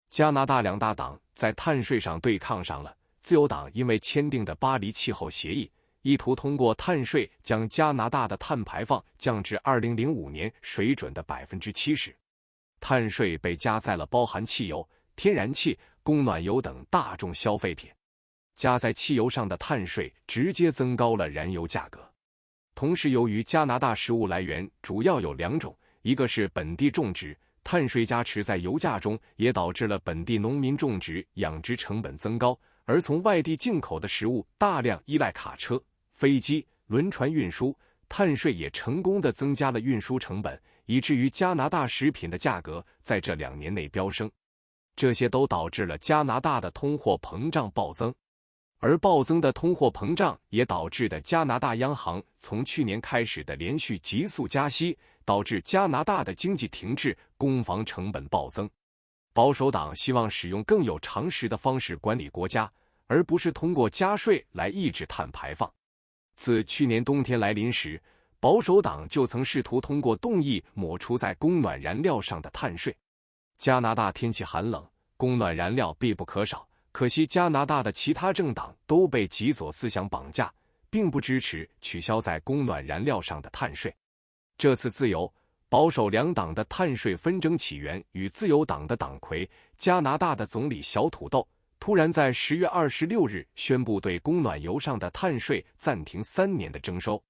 加拿大两大党在碳税上对抗上了。自由党因为签订的巴黎气候协议，意图通过碳税将加拿大的碳排放降至2005年水准的 70%。碳税被加在了包含汽油、天然气、供暖油等大众消费品。加在汽油上的碳税直接增高了燃油价格。同时，由于加拿大食物来源主要有两种，一个是本地种植，碳税加持在油价中，也导致了本地农民种植养殖成本增高，而从外地进口的食物大量依赖卡车、飞机、轮船运输，碳税也成功地增加了运输成本，以至于加拿大食品的价格在这2年内飙升。这些都导致了加拿大的通货膨胀暴增。而暴增的通货膨胀也导致的加拿大央行从去年开始的连续急速加息，导致加拿大的经济停滞，攻防成本暴增。保守党希望使用更有常识的方式管理国家，而不是通过加税来抑制碳排放。自去年冬天来临时，保守党就曾试图通过动议抹除在供暖燃料上的碳税。加拿大天气寒冷，供暖燃料必不可少。可惜加拿大的其他政党都被极左思想绑架，并不支持取消在供暖燃料上的碳税。这次自由、保守两党的碳税纷争起源于自由党的党魁加拿大的总理小土豆突然在10月26日宣布对供暖油上的碳税暂停3年的征收，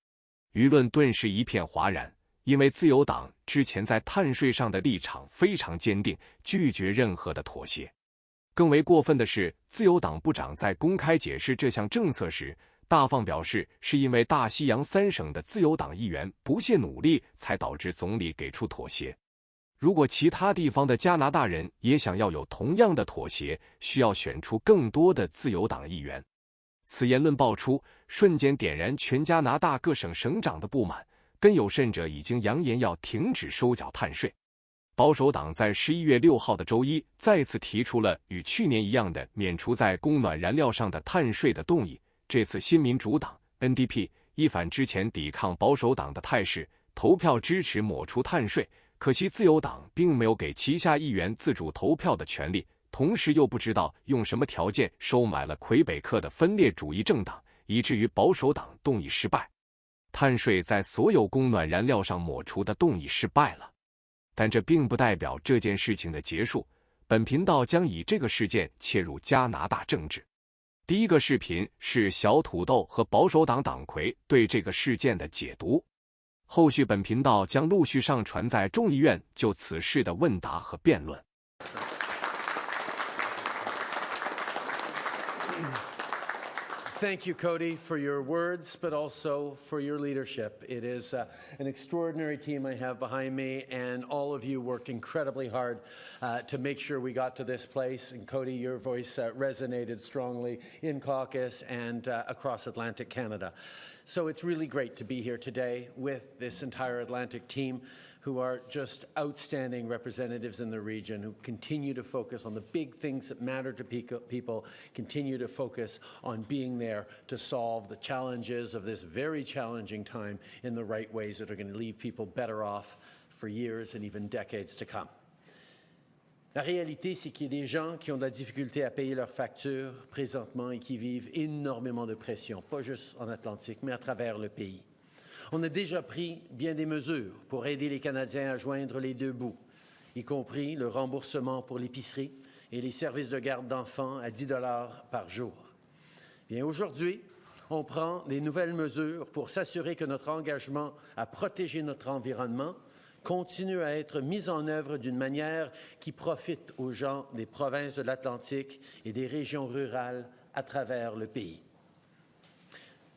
舆论顿时一片哗然，因为自由党之前在碳税上的立场非常坚定，拒绝任何的妥协。更为过分的是，自由党部长在公开解释这项政策时，大方表示是因为大西洋3省的自由党议员不懈努力，才导致总理给出妥协。如果其他地方的加拿大人也想要有同样的妥协，需要选出更多的自由党议员。此言论爆出，瞬间点燃全加拿大各省省长的不满，更有甚者已经扬言要停止收缴碳税。保守党在11月6号的周一再次提出了与去年一样的免除在供暖燃料上的碳税的动议。这次新民主党 NDP 一反之前抵抗保守党的态势，投票支持抹除碳税。可惜自由党并没有给旗下议员自主投票的权利，同时又不知道用什么条件收买了魁北克的分裂主义政党，以至于保守党动议失败。碳税在所有供暖燃料上抹除的动议失败了。但这并不代表这件事情的结束，本频道将以这个事件切入加拿大政治。第一个视频是小土豆和保守党党魁对这个事件的解读，后续本频道将陆续上传在众议院就此事的问答和辩论。Thank you, Cody, for your words, but also for your leadership. It is an extraordinary team I have behind me, and all of you worked incredibly hard to make sure we got to this place. And Cody, your voice resonated strongly in caucus and across Atlantic Canada. So it's really great to be here today with this entire Atlantic team, who are just outstanding representatives in the region, who continue to focus on the big things that matter to people, continue to focus on being there to solve the challenges of this very challenging time in the right ways that are going to leave people better off for years and even decades to come. La réalité, c'est qu'il y a des gens qui ont de la difficulté à payer leurs factures présentement et qui vivent énormément de pression, pas juste en Atlantique, mais à travers le pays. On a déjà pris bien des mesures pour aider les Canadiens à joindre les deux bouts, y compris le remboursement pour l'épicerie et les services de garde d'enfants à 10 $ par jour. Bien, aujourd'hui, on prend des nouvelles mesures pour s'assurer que notre engagement à protéger notre environnement continue à être mis en œuvre d'une manière qui profite aux gens des provinces de l'Atlantique et des régions rurales à travers le pays.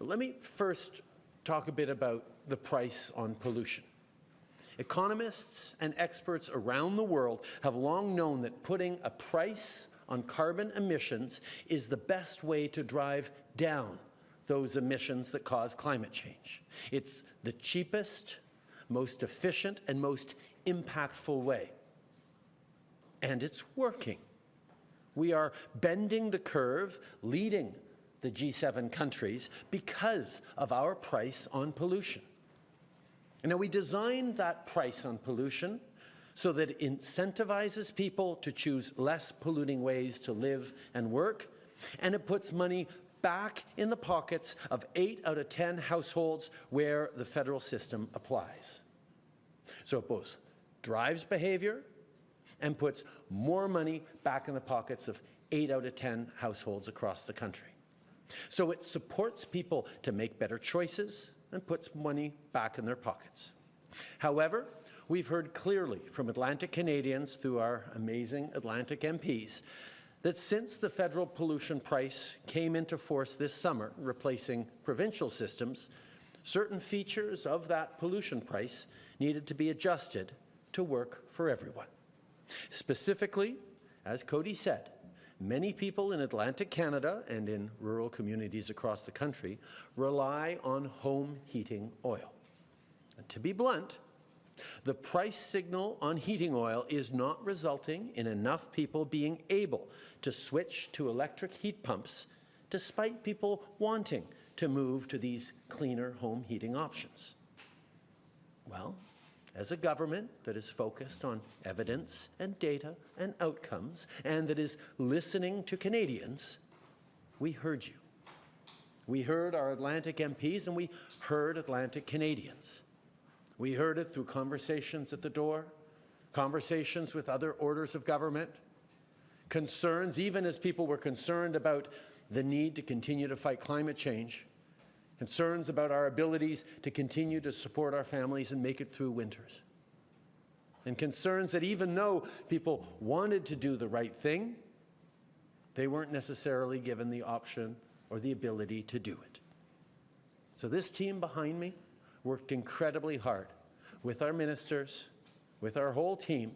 Let me first talk a bit about the price on pollution. Economists and experts around the world have long known that putting a price on carbon emissions is the best way to drive down those emissions that cause climate change. It's the cheapest, most efficient, and most impactful way. And it's working. We are bending the curve, leading the G7 countries because of our price on pollution. And now we designed that price on pollution so that it incentivizes people to choose less polluting ways to live and work, and it puts money back in the pockets of 8 out of 10 households where the federal system applies. So it both drives behavior and puts more money back in the pockets of 8 out of 10 households across the country. So it supports people to make better choices and puts money back in their pockets. However, we've heard clearly from Atlantic Canadians through our amazing Atlantic MPs that since the federal pollution price came into force this summer, replacing provincial systems, certain features of that pollution price needed to be adjusted to work for everyone. Specifically, as Cody said, many people in Atlantic Canada and in rural communities across the country rely on home heating oil. And to be blunt, the price signal on heating oil is not resulting in enough people being able to switch to electric heat pumps, despite people wanting to move to these cleaner home heating options. Well, as a government that is focused on evidence and data and outcomes, and that is listening to Canadians, we heard you. We heard our Atlantic MPs, and we heard Atlantic Canadians. We heard it through conversations at the door, conversations with other orders of government, concerns, even as people were concerned about the need to continue to fight climate change, concerns about our abilities to continue to support our families and make it through winters, and concerns that even though people wanted to do the right thing, they weren't necessarily given the option or the ability to do it. So this team behind me worked incredibly hard with our ministers, with our whole team,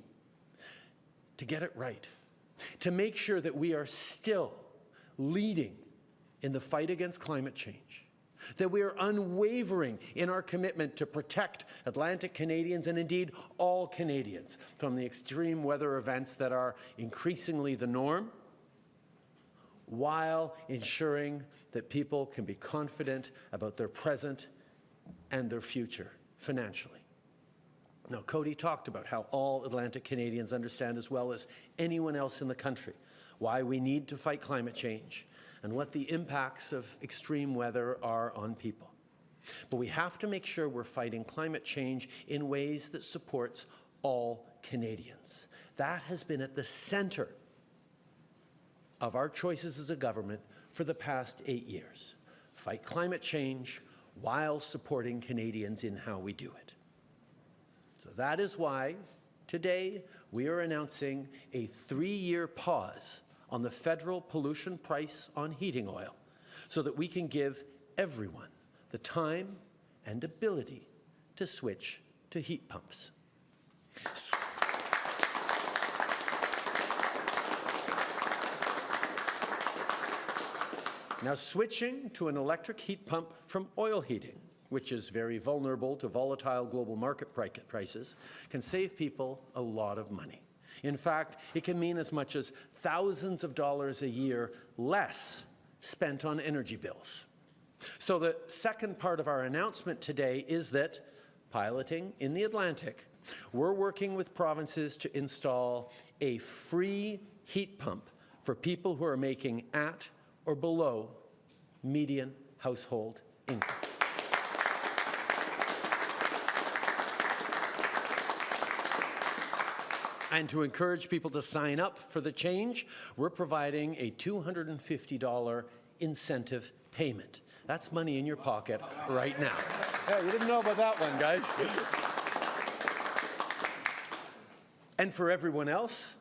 to get it right, to make sure that we are still leading in the fight against climate change, that we are unwavering in our commitment to protect Atlantic Canadians and indeed all Canadians from the extreme weather events that are increasingly the norm, while ensuring that people can be confident about their present and their future financially. Now, Cody talked about how all Atlantic Canadians understand as well as anyone else in the country why we need to fight climate change and what the impacts of extreme weather are on people. But we have to make sure we're fighting climate change in ways that supports all Canadians. That has been at the center of our choices as a government for the past 8 years. Fight climate change while supporting Canadians in how we do it. So that is why today we are announcing a 3-year pause on the federal pollution price on heating oil so that we can give everyone the time and ability to switch to heat pumps. Now, switching to an electric heat pump from oil heating, which is very vulnerable to volatile global market prices, can save people a lot of money. In fact, it can mean as much as thousands of dollars a year less spent on energy bills. So the second part of our announcement today is that, piloting in the Atlantic, we're working with provinces to install a free heat pump for people who are making at or below median household income. And to encourage people to sign up for the change, we're providing a $250 incentive payment. That's money in your pocket right now. Yeah, you didn't know about that one, guys. And for everyone else,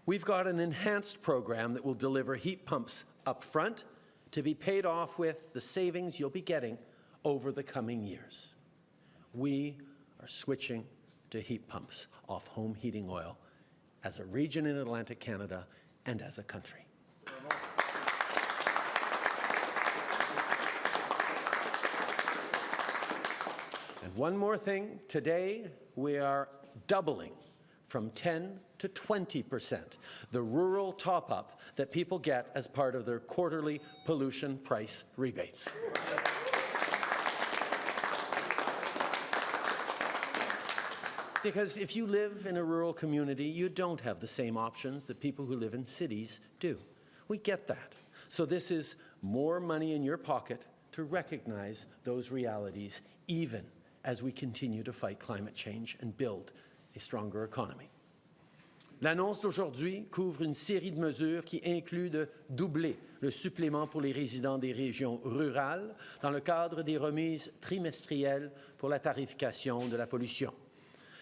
we've got an enhanced program that will deliver heat pumps up front to be paid off with the savings you'll be getting over the coming years. We are switching to heat pumps off home heating oil as a region in Atlantic Canada and as a country. And one more thing, today we are doubling from 10 to 20% the rural top-up that people get as part of their quarterly pollution price rebates. Because if you live in a rural community, you don't have the same options that people who live in cities do. We get that. So this is more money in your pocket to recognize those realities, even as we continue to fight climate change and build a stronger economy. L'annonce d'aujourd'hui couvre une série de mesures qui incluent de doubler le supplément pour les résidents des régions rurales dans le cadre des remises trimestrielles pour la tarification de la pollution.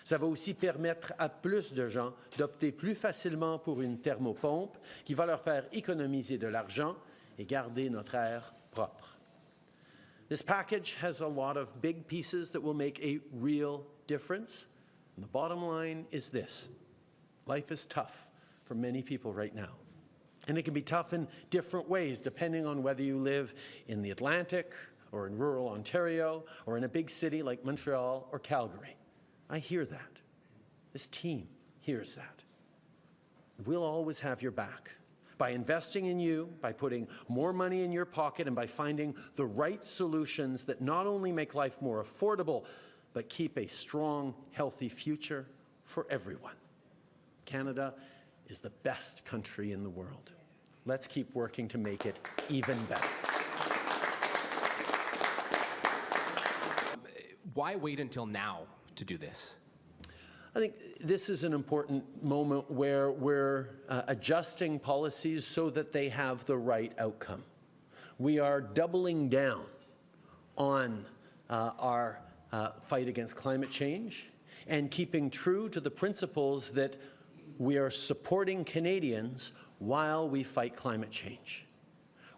Ça va aussi permettre à plus de gens d'opter plus facilement pour une thermopompe qui va leur faire économiser de l'argent et garder notre air propre. This package has a lot of big pieces that will make a real difference. And the bottom line is this. Life is tough for many people right now. And it can be tough in different ways, depending on whether you live in the Atlantic or in rural Ontario or in a big city like Montreal or Calgary. I hear that. This team hears that. We'll always have your back. By investing in you, by putting more money in your pocket, and by finding the right solutions that not only make life more affordable, but keep a strong, healthy future for everyone. Canada is the best country in the world. Let's keep working to make it even better. Why wait until now to do this? I think this is an important moment where we're adjusting policies so that they have the right outcome. We are doubling down on our fight against climate change and keeping true to the principles that we are supporting Canadians while we fight climate change.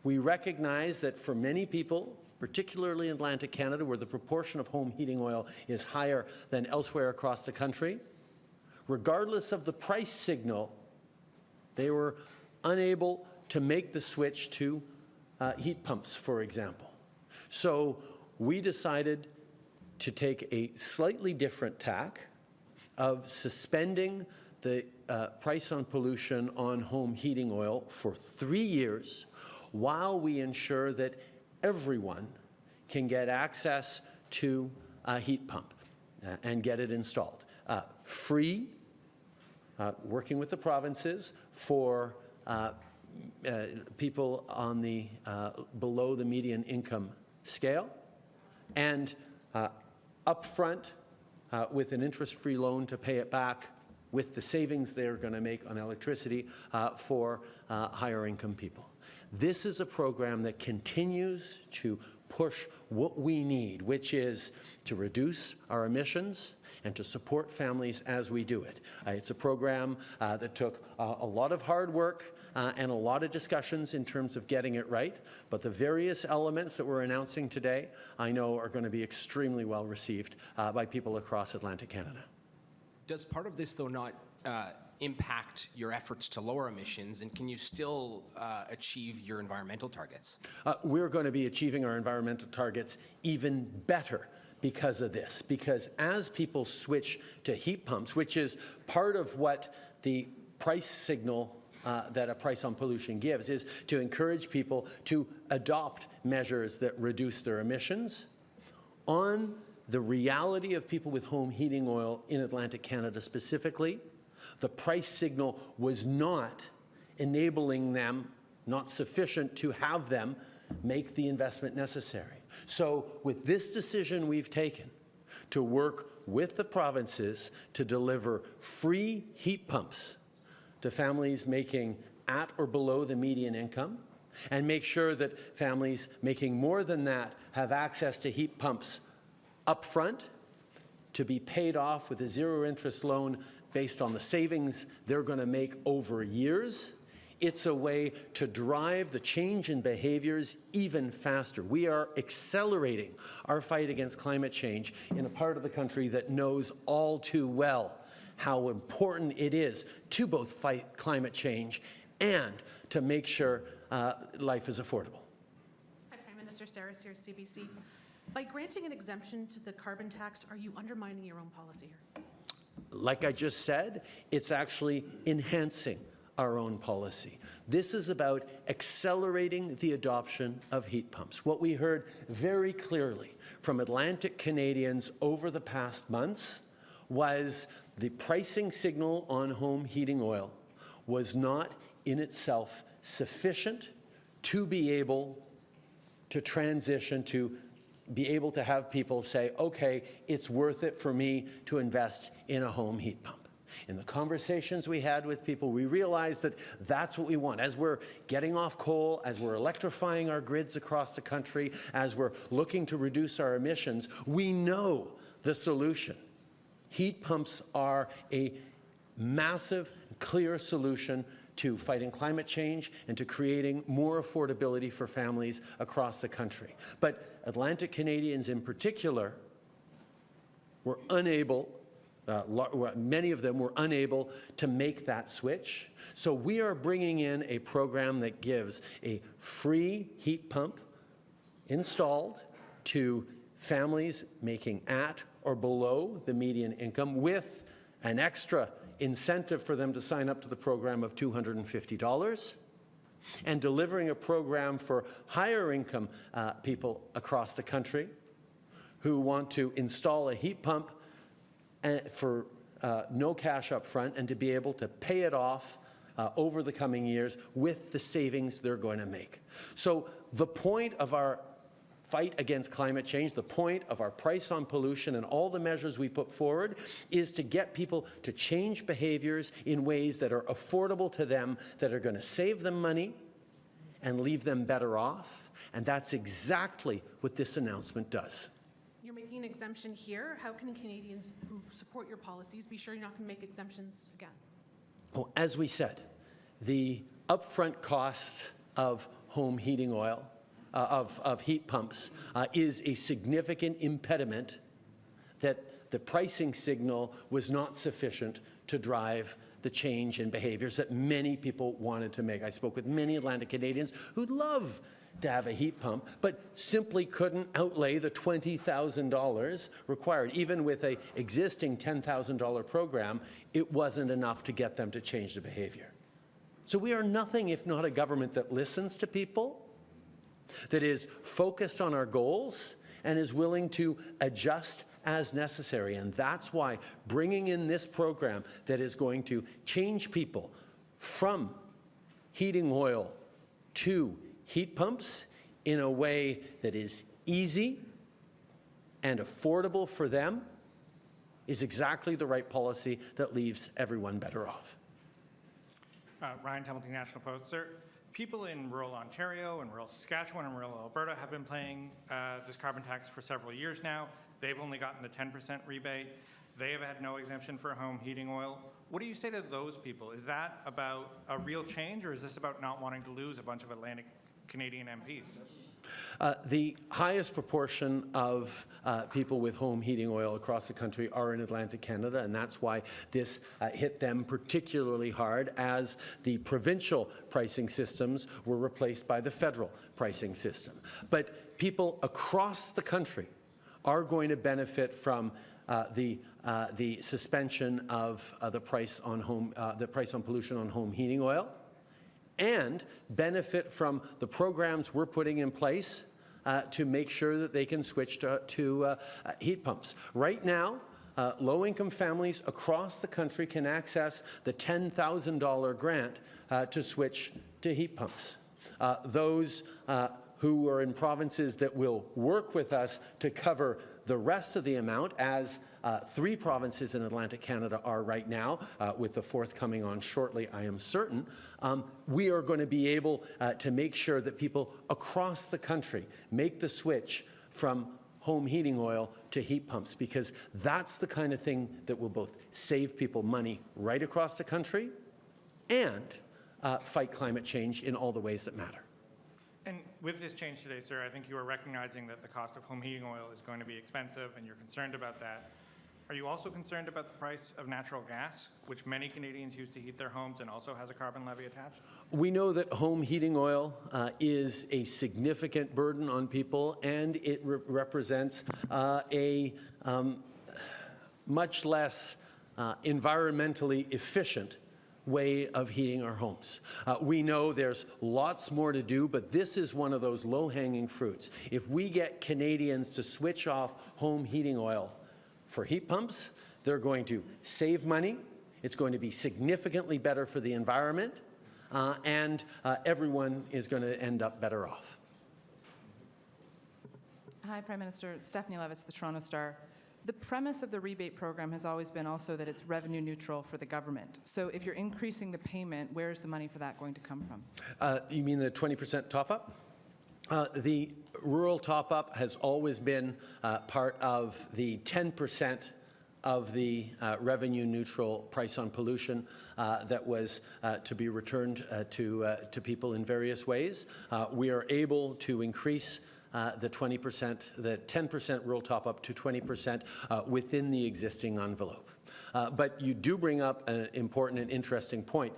We recognize that for many people, particularly in Atlantic Canada, where the proportion of home heating oil is higher than elsewhere across the country, regardless of the price signal, they were unable to make the switch to heat pumps, for example. So we decided to take a slightly different tack of suspending the price on pollution on home heating oil for 3 years while we ensure that everyone can get access to a heat pump and get it installed. Free, working with the provinces for people on the below the median income scale, and upfront with an interest-free loan to pay it back with the savings they're going to make on electricity for higher income people. This is a program that continues to push what we need, which is to reduce our emissions and to support families as we do it. It's a program that took a lot of hard work and a lot of discussions in terms of getting it right, but the various elements that we're announcing today, I know are going to be extremely well received by people across Atlantic Canada. Does part of this, though, not impact your efforts to lower emissions, and can you still achieve your environmental targets? We're going to be achieving our environmental targets even better because of this, because as people switch to heat pumps, which is part of what the price signal that a price on pollution gives, is to encourage people to adopt measures that reduce their emissions. On the reality of people with home heating oil in Atlantic Canada specifically, the price signal was not enabling them, not sufficient to have them make the investment necessary. So with this decision we've taken to work with the provinces to deliver free heat pumps to families making at or below the median income, and make sure that families making more than that have access to heat pumps up front, to be paid off with a zero-interest loan based on the savings they're going to make over years. It's a way to drive the change in behaviors even faster. We are accelerating our fight against climate change in a part of the country that knows all too well how important it is to both fight climate change and to make sure life is affordable. Hi, Prime Minister Sarah here, CBC. By granting an exemption to the carbon tax, are you undermining your own policy here? Like I just said, it's actually enhancing our own policy. This is about accelerating the adoption of heat pumps. What we heard very clearly from Atlantic Canadians over the past months was the pricing signal on home heating oil was not in itself sufficient to be able to transition, to be able to have people say, okay, it's worth it for me to invest in a home heat pump. In the conversations we had with people, we realized that that's what we want. As we're getting off coal, as we're electrifying our grids across the country, as we're looking to reduce our emissions, we know the solution. Heat pumps are a massive, clear solution to fighting climate change and to creating more affordability for families across the country. But Atlantic Canadians in particular were unable, many of them were unable to make that switch. So we are bringing in a program that gives a free heat pump installed to families making at or below the median income, with an extra incentive for them to sign up to the program of $250, and delivering a program for higher income people across the country who want to install a heat pump for no cash up front, and to be able to pay it off over the coming years with the savings they're going to make. So the point of our fight against climate change, the point of our price on pollution and all the measures we put forward, is to get people to change behaviors in ways that are affordable to them, that are going to save them money and leave them better off. And that's exactly what this announcement does. You're making an exemption here. How can Canadians who support your policies be sure you're not going to make exemptions again? Oh, as we said, the upfront costs of home heating oil, of heat pumps, is a significant impediment that the pricing signal was not sufficient to drive the change in behaviors that many people wanted to make. I spoke with many Atlantic Canadians who'd love to have a heat pump, but simply couldn't outlay the $20,000 required. Even with an existing $10,000 program, it wasn't enough to get them to change the behavior. So we are nothing if not a government that listens to people, that is focused on our goals, and is willing to adjust as necessary. And that's why bringing in this program that is going to change people from heating oil to heat pumps in a way that is easy and affordable for them is exactly the right policy that leaves everyone better off. Ryan Templeton, National Post. Sir, people in rural Ontario and rural Saskatchewan and rural Alberta have been paying this carbon tax for several years now. They've only gotten the 10% rebate. They have had no exemption for home heating oil. What do you say to those people? Is that about a real change, or is this about not wanting to lose a bunch of Atlantic Canadian MPs? The highest proportion of people with home heating oil across the country are in Atlantic Canada, and that's why this hit them particularly hard, as the provincial pricing systems were replaced by the federal pricing system. But people across the country are going to benefit from the suspension of the price on pollution on home heating oil, and benefit from the programs we're putting in place to make sure that they can switch to heat pumps. Right now, low-income families across the country can access the $10,000 grant to switch to heat pumps. Those who are in provinces that will work with us to cover the rest of the amount, as 3 provinces in Atlantic Canada are right now, with the 4th coming on shortly, I am certain, we are going to be able to make sure that people across the country make the switch from home heating oil to heat pumps, because that's the kind of thing that will both save people money right across the country and fight climate change in all the ways that matter. And with this change today, sir, I think you are recognizing that the cost of home heating oil is going to be expensive, and you're concerned about that. Are you also concerned about the price of natural gas, which many Canadians use to heat their homes and also has a carbon levy attached? We know that home heating oil is a significant burden on people, and it represents a much less environmentally efficient way of heating our homes. We know there's lots more to do, but this is one of those low-hanging fruits. If we get Canadians to switch off home heating oil for heat pumps, They're going to save money. It's going to be significantly better for the environment, and everyone is going to end up better off. Hi, Prime Minister. Stephanie Levitz, the Toronto Star. The premise of the rebate program has always been also that it's revenue neutral for the government. So if you're increasing the payment, where is the money for that going to come from? You mean the 20% top-up? The rural top-up has always been part of the 10% of the revenue neutral price on pollution that was to be returned to people in various ways. We are able to increase the 20%, the 10% rural top-up to 20% within the existing envelope. But you do bring up an important and interesting point.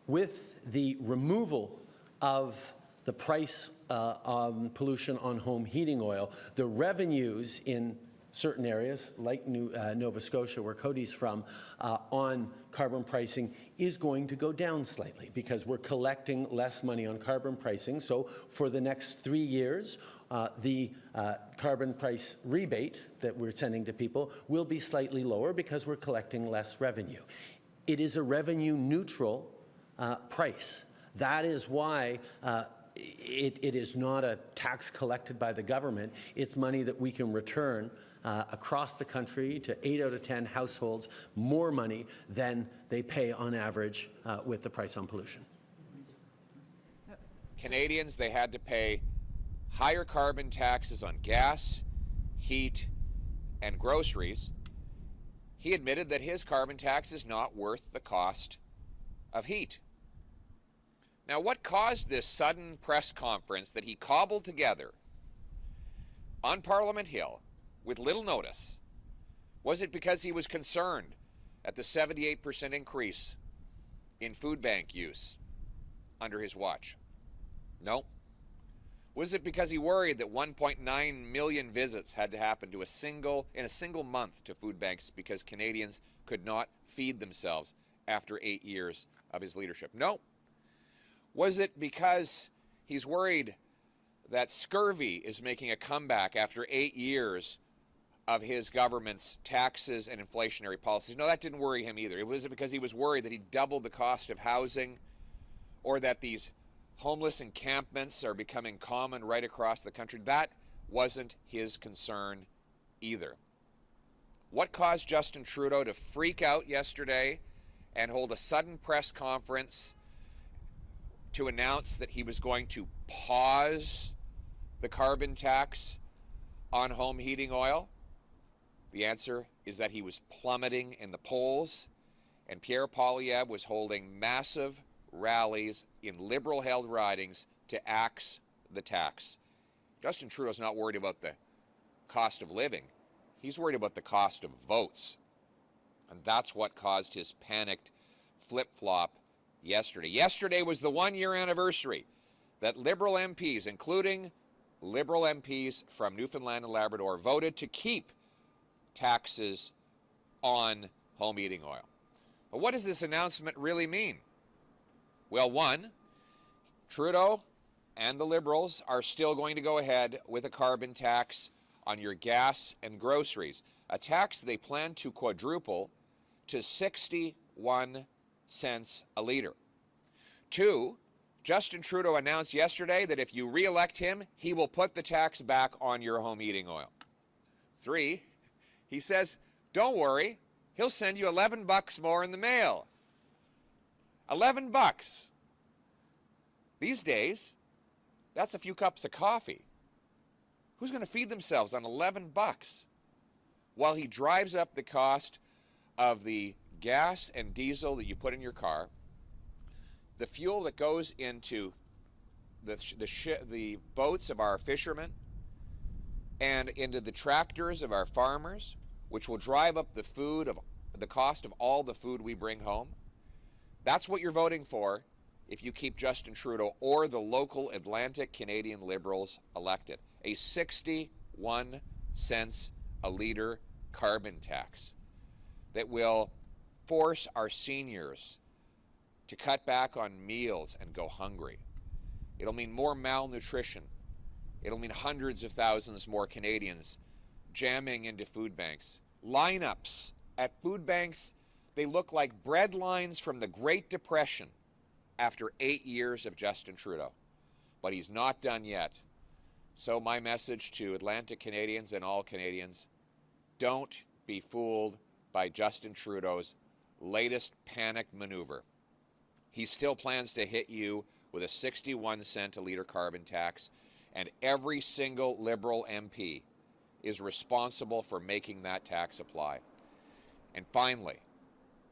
With the removal of the price on pollution on home heating oil, the revenues in certain areas, like Nova Scotia, where Cody's from, on carbon pricing is going to go down slightly because we're collecting less money on carbon pricing. So for the next 3 years, the carbon price rebate that we're sending to people will be slightly lower because we're collecting less revenue. It is a revenue neutral price. That is why it is not a tax collected by the government. It's money that we can return across the country to 8 out of 10 households, more money than they pay on average with the price on pollution. Canadians, they had to pay higher carbon taxes on gas, heat, and groceries. He admitted that his carbon tax is not worth the cost of heat. Now, what caused this sudden press conference that he cobbled together on Parliament Hill with little notice? Was it because he was concerned at the 78% increase in food bank use under his watch? No. Was it because he worried that 1.9 million visits had to happen to in a single month to food banks because Canadians could not feed themselves after 8 years of his leadership? No. Was it because he's worried that scurvy is making a comeback after 8 years of his government's taxes and inflationary policies? No, that didn't worry him either. It was because he was worried that he doubled the cost of housing, or that these homeless encampments are becoming common right across the country. That wasn't his concern either. What caused Justin Trudeau to freak out yesterday and hold a sudden press conference to announce that he was going to pause the carbon tax on home heating oil? The answer is that he was plummeting in the polls, and Pierre Poilievre was holding massive rallies in Liberal-held ridings to axe the tax. Justin Trudeau's not worried about the cost of living. He's worried about the cost of votes. And that's what caused his panicked flip-flop yesterday. Yesterday was the 1-year anniversary that Liberal MPs, including Liberal MPs from Newfoundland and Labrador, voted to keep taxes on home heating oil. But what does this announcement really mean? Well, one, Trudeau and the Liberals are still going to go ahead with a carbon tax on your gas and groceries, a tax they plan to quadruple to 61 cents a liter. Two, Justin Trudeau announced yesterday that if you re-elect him, he will put the tax back on your home heating oil. Three, he says, don't worry, he'll send you $11 more in the mail. $11. These days, that's a few cups of coffee. Who's going to feed themselves on $11? While he drives up the cost of the gas and diesel that you put in your car, the fuel that goes into the boats of our fishermen and into the tractors of our farmers, which will drive up the cost of all the food we bring home. That's what you're voting for if you keep Justin Trudeau or the local Atlantic Canadian Liberals elected. A 61 cents a liter carbon tax that will force our seniors to cut back on meals and go hungry. It'll mean more malnutrition. It'll mean hundreds of thousands more Canadians jamming into food banks, lineups at food banks, they look like bread lines from the Great Depression after 8 years of Justin Trudeau. But he's not done yet. So my message to Atlantic Canadians and all Canadians, don't be fooled by Justin Trudeau's latest panic maneuver. He still plans to hit you with a 61 cent a litre carbon tax, and every single Liberal MP is responsible for making that tax apply. And finally,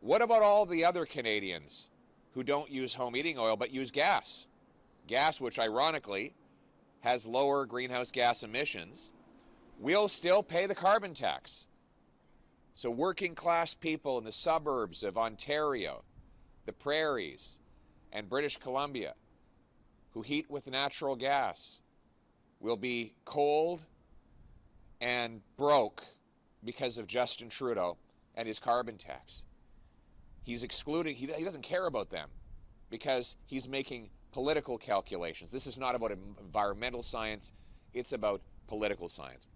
what about all the other Canadians who don't use home heating oil but use gas? Gas, which ironically has lower greenhouse gas emissions, will still pay the carbon tax. So working class people in the suburbs of Ontario, the prairies, and British Columbia who heat with natural gas will be cold and broke because of Justin Trudeau and his carbon tax. He's excluding, he doesn't care about them because he's making political calculations. This is not about environmental science, it's about political science.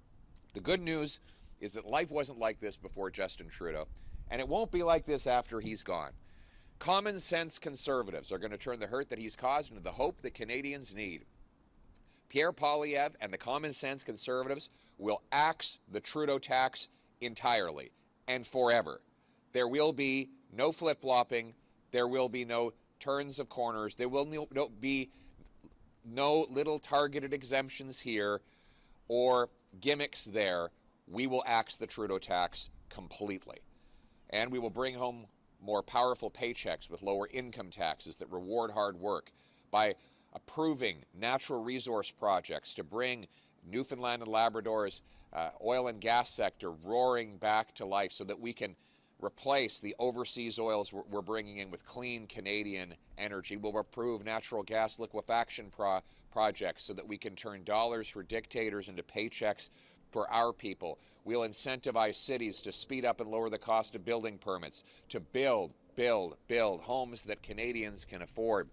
The good news is that life wasn't like this before Justin Trudeau, and it won't be like this after he's gone. Common sense conservatives are going to turn the hurt that he's caused into the hope that Canadians need. Pierre Poilievre and the common sense conservatives will axe the Trudeau tax entirely and forever. There will be no flip-flopping. There will be no turns of corners. There will be no little targeted exemptions here or gimmicks there. We will axe the Trudeau tax completely. And we will bring home more powerful paychecks with lower income taxes that reward hard work by approving natural resource projects to bring Newfoundland and Labrador's oil and gas sector roaring back to life so that we can replace the overseas oils we're bringing in with clean Canadian energy. We'll approve natural gas liquefaction projects so that we can turn dollars for dictators into paychecks for our people. We'll incentivize cities to speed up and lower the cost of building permits, to build homes that Canadians can afford.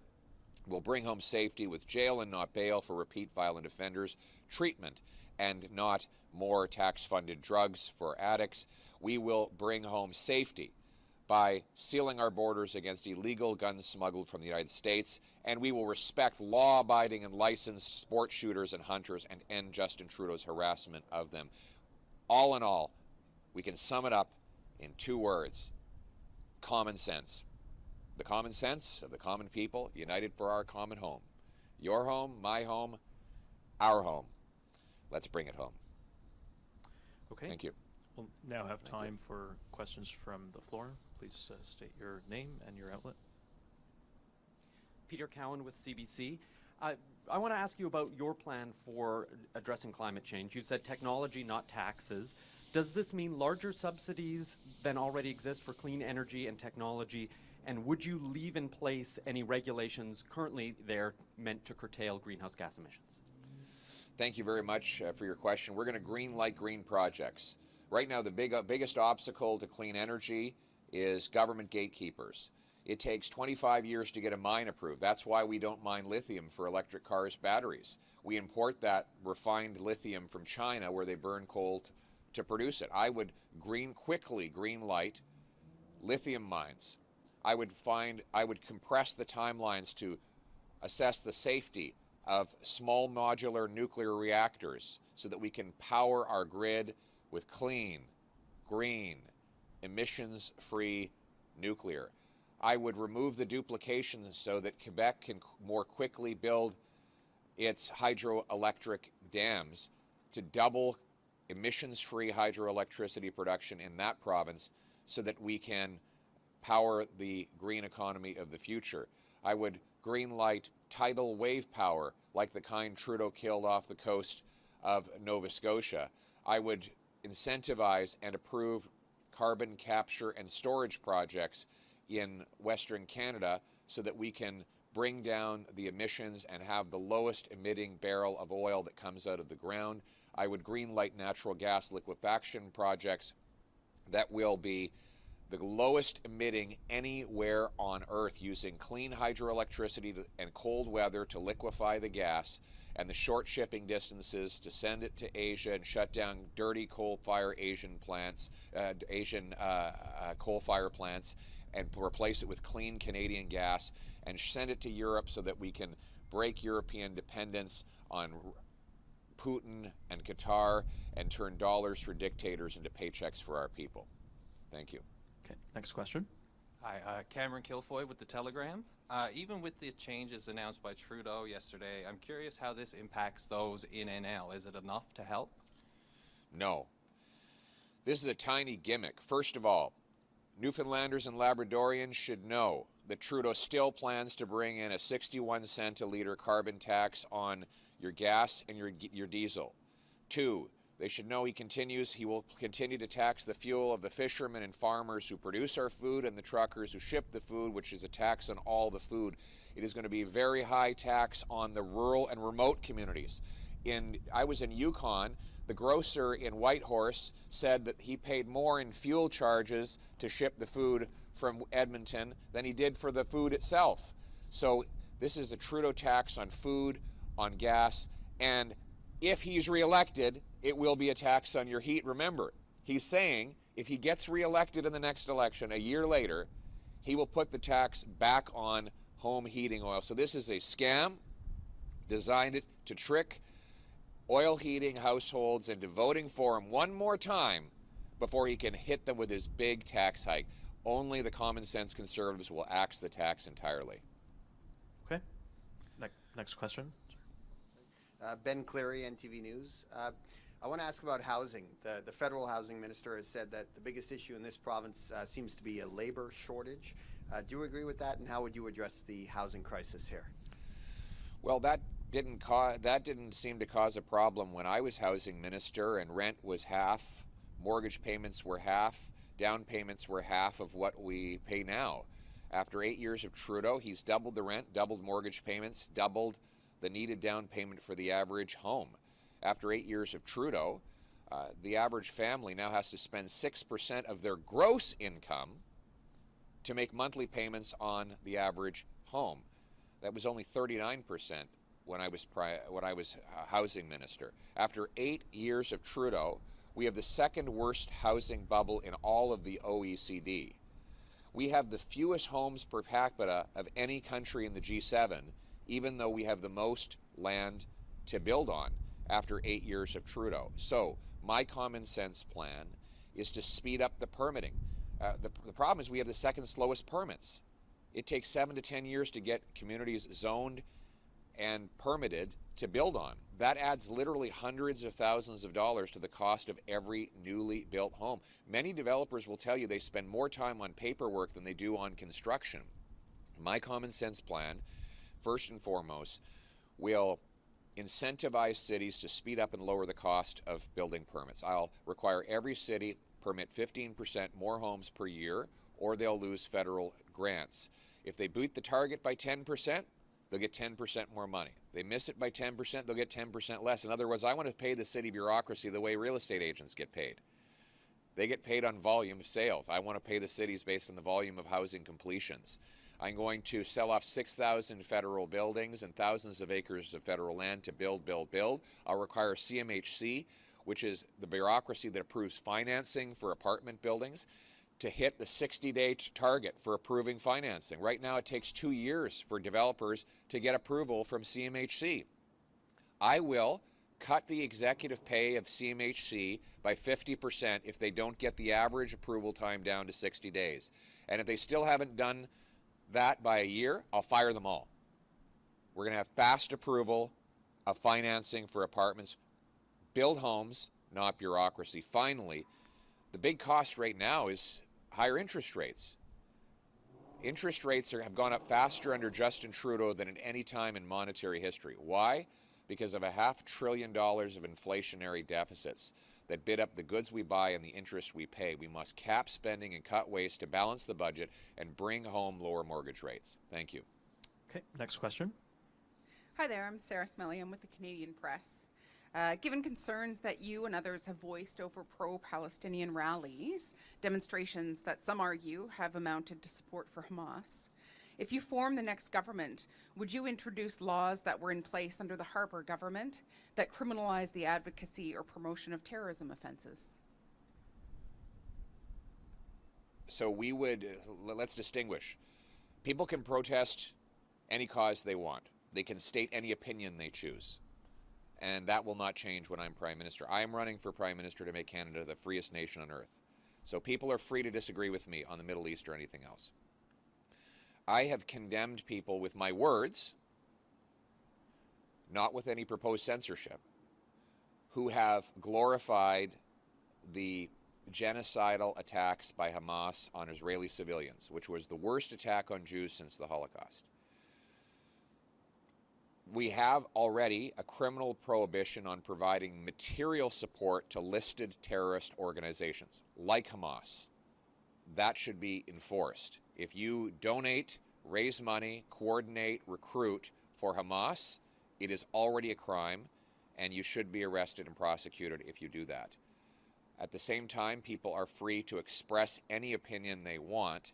We'll bring home safety with jail and not bail for repeat violent offenders, treatment and not more tax-funded drugs for addicts. We will bring home safety by sealing our borders against illegal guns smuggled from the United States, and we will respect law-abiding and licensed sport shooters and hunters and end Justin Trudeau's harassment of them. All in all, we can sum it up in 2 words: common sense. The common sense of the common people united for our common home. Your home, my home, our home. Let's bring it home. Okay. Thank you. We'll now have time for questions from the floor. Please state your name and your outlet. Peter Cowan with CBC. I want to ask you about your plan for addressing climate change. You said technology, not taxes. Does this mean larger subsidies than already exist for clean energy and technology? And would you leave in place any regulations currently there meant to curtail greenhouse gas emissions? Thank you very much for your question. We're going to green light green projects. Right now, the biggest obstacle to clean energy is government gatekeepers. It takes 25 years to get a mine approved. That's why we don't mine lithium for electric cars' batteries. We import that refined lithium from China where they burn coal to produce it. I would quickly green light lithium mines. I would compress the timelines to assess the safety of small modular nuclear reactors so that we can power our grid with clean, green, emissions-free nuclear. I would remove the duplication so that Quebec can more quickly build its hydroelectric dams to double emissions-free hydroelectricity production in that province so that we can power the green economy of the future. I would green light tidal wave power like the kind Trudeau killed off the coast of Nova Scotia. I would incentivize and approve carbon capture and storage projects in Western Canada so that we can bring down the emissions and have the lowest emitting barrel of oil that comes out of the ground. I would green light natural gas liquefaction projects that will be the lowest emitting anywhere on Earth, using clean hydroelectricity and cold weather to liquefy the gas, and the short shipping distances to send it to Asia and shut down dirty coal-fired Asian coal-fire plants, and replace it with clean Canadian gas, and send it to Europe so that we can break European dependence on Putin and Qatar and turn dollars for dictators into paychecks for our people. Thank you. Okay, next question. Hi, Cameron Kilfoy with The Telegram. Even with the changes announced by Trudeau yesterday, I'm curious how this impacts those in NL. Is it enough to help? No. This is a tiny gimmick. First of all, Newfoundlanders and Labradorians should know that Trudeau still plans to bring in a 61 cent a litre carbon tax on your gas and your diesel. 2, they should know he will continue to tax the fuel of the fishermen and farmers who produce our food and the truckers who ship the food, which is a tax on all the food. It is going to be a very high tax on the rural and remote communities. I was in Yukon. The grocer in Whitehorse said that he paid more in fuel charges to ship the food from Edmonton than he did for the food itself. So this is a Trudeau tax on food, on gas, and if he's reelected, it will be a tax on your heat. Remember, he's saying if he gets reelected in the next election, a year later, he will put the tax back on home heating oil. So this is a scam designed to trick oil heating households into voting for him one more time before he can hit them with his big tax hike. Only the common sense Conservatives will axe the tax entirely. Okay. Next question. Ben Cleary, NTV News. I want to ask about housing. The federal housing minister has said that the biggest issue in this province seems to be a labor shortage. Do you agree with that, and how would you address the housing crisis here? Well, that didn't seem to cause a problem when I was housing minister, and rent was half, mortgage payments were half, down payments were half of what we pay now. After 8 years of Trudeau, he's doubled the rent, doubled mortgage payments, doubled the needed down payment for the average home. After 8 years of Trudeau, the average family now has to spend 6% of their gross income to make monthly payments on the average home. That was only 39% when I was housing minister. After 8 years of Trudeau, we have the second worst housing bubble in all of the OECD. We have the fewest homes per capita of any country in the G7, even though we have the most land to build on after 8 years of Trudeau. So my common sense plan is to speed up the permitting. The problem is we have the second slowest permits. It takes 7 to 10 years to get communities zoned and permitted to build on. That adds literally hundreds of thousands of dollars to the cost of every newly built home. Many developers will tell you they spend more time on paperwork than they do on construction. My common sense plan, first and foremost, will incentivize cities to speed up and lower the cost of building permits. I'll require every city permit 15% more homes per year, or they'll lose federal grants. If they beat the target by 10%, they'll get 10% more money. They miss it by 10%, they'll get 10% less. In other words, I want to pay the city bureaucracy the way real estate agents get paid. They get paid on volume of sales. I want to pay the cities based on the volume of housing completions. I'm going to sell off 6,000 federal buildings and thousands of acres of federal land to build, build, build. I'll require CMHC, which is the bureaucracy that approves financing for apartment buildings, to hit the 60-day target for approving financing. Right now it takes 2 years for developers to get approval from CMHC. I will cut the executive pay of CMHC by 50% if they don't get the average approval time down to 60 days. And if they still haven't done that by a year, I'll fire them all. We're going to have fast approval of financing for apartments. Build homes, not bureaucracy. Finally, the big cost right now is higher interest rates. Interest rates have gone up faster under Justin Trudeau than at any time in monetary history. Why? Because of $500 billion of inflationary deficits that bid up the goods we buy and the interest we pay. We must cap spending and cut waste to balance the budget and bring home lower mortgage rates. Thank you. Okay, next question. Hi there, I'm Sarah Smelly. I'm with the Canadian Press. Given concerns that you and others have voiced over pro-Palestinian rallies, demonstrations that some argue have amounted to support for Hamas, if you form the next government, would you introduce laws that were in place under the Harper government that criminalize the advocacy or promotion of terrorism offenses? So we would, let's distinguish. People can protest any cause they want. They can state any opinion they choose. And that will not change when I'm Prime Minister. I am running for Prime Minister to make Canada the freest nation on earth. So people are free to disagree with me on the Middle East or anything else. I have condemned people with my words, not with any proposed censorship, who have glorified the genocidal attacks by Hamas on Israeli civilians, which was the worst attack on Jews since the Holocaust. We have already a criminal prohibition on providing material support to listed terrorist organizations like Hamas. That should be enforced. If you donate, raise money, coordinate, recruit for Hamas, it is already a crime, and you should be arrested and prosecuted if you do that. At the same time, people are free to express any opinion they want,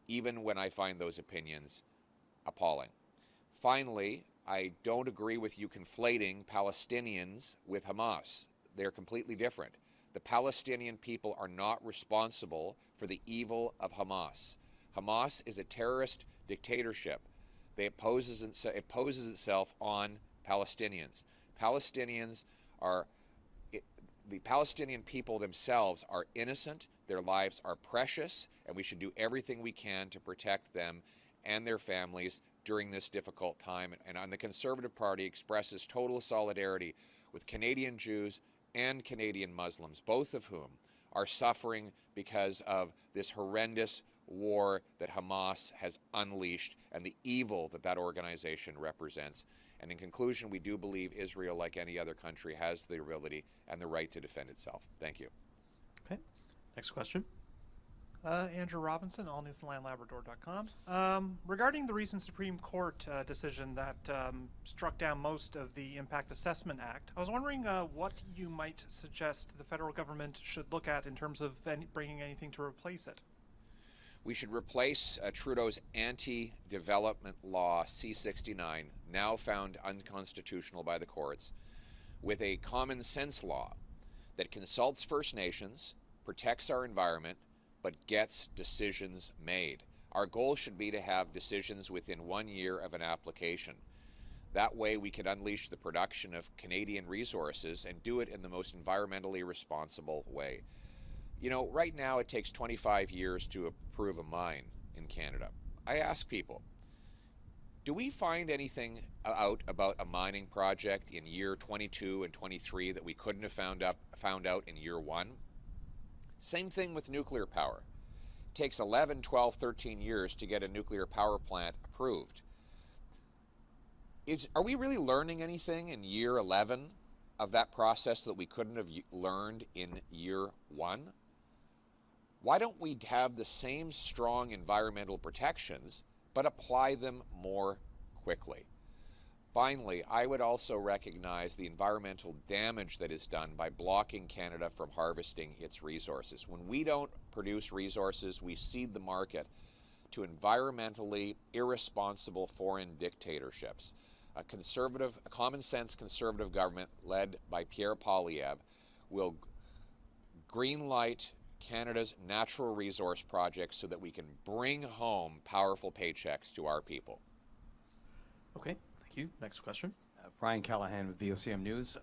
even when I find those opinions appalling. Finally, I don't agree with you conflating Palestinians with Hamas. They're completely different. The Palestinian people are not responsible for the evil of Hamas. Hamas is a terrorist dictatorship. It poses itself on Palestinians. The Palestinian people themselves are innocent, their lives are precious, and we should do everything we can to protect them and their families during this difficult time. And the Conservative Party expresses total solidarity with Canadian Jews and Canadian Muslims, both of whom are suffering because of this horrendous war that Hamas has unleashed and the evil that that organization represents. And in conclusion, we do believe Israel, like any other country, has the ability and the right to defend itself. Thank you. Okay. Next question. Andrew Robinson, allnewfoundlandlabrador.com. Regarding the recent Supreme Court decision that struck down most of the Impact Assessment Act, I was wondering what you might suggest the federal government should look at in terms of bringing anything to replace it. We should replace Trudeau's anti-development law C-69, now found unconstitutional by the courts, with a common sense law that consults First Nations, protects our environment, but gets decisions made. Our goal should be to have decisions within 1 year of an application. That way we can unleash the production of Canadian resources and do it in the most environmentally responsible way. You know, right now it takes 25 years to approve a mine in Canada. I ask people, do we find anything out about a mining project in year 22 and 23 that we couldn't have found out in year 1? Same thing with nuclear power. It takes 11, 12, 13 years to get a nuclear power plant approved. Are we really learning anything in year 11 of that process that we couldn't have learned in year 1? Why don't we have the same strong environmental protections, but apply them more quickly? Finally, I would also recognize the environmental damage that is done by blocking Canada from harvesting its resources. When we don't produce resources, we cede the market to environmentally irresponsible foreign dictatorships. A common sense conservative government led by Pierre Poilievre will greenlight Canada's natural resource projects so that we can bring home powerful paychecks to our people. Okay, thank you. Next question. Brian Callahan with VOCM News.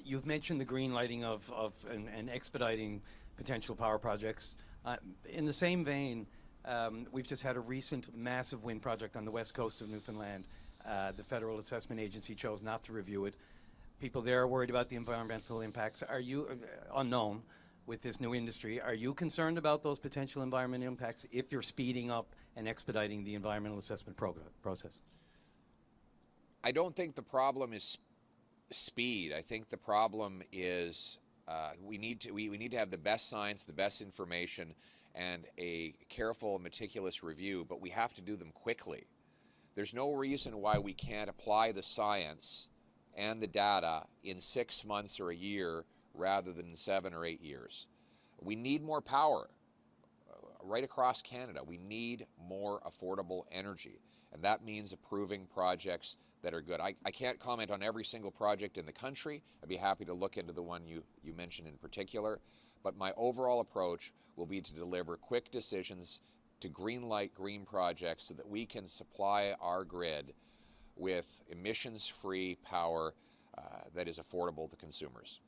You've mentioned the green lighting and expediting potential power projects. In the same vein, we've just had a recent massive wind project on the west coast of Newfoundland. The Federal Assessment Agency chose not to review it. People there are worried about the environmental impacts. Are you, unknown with this new industry, are you concerned about those potential environmental impacts if you're speeding up and expediting the environmental assessment process? I don't think the problem is speed. I think the problem is we need to have the best science, the best information, and a careful, meticulous review, but we have to do them quickly. There's no reason why we can't apply the science and the data in 6 months or a year rather than 7 or 8 years. We need more power right across Canada. We need more affordable energy, and that means approving projects that are good. I can't comment on every single project in the country. I'd be happy to look into the one you mentioned in particular, but my overall approach will be to deliver quick decisions to green-light green projects so that we can supply our grid with emissions-free power that is affordable to consumers.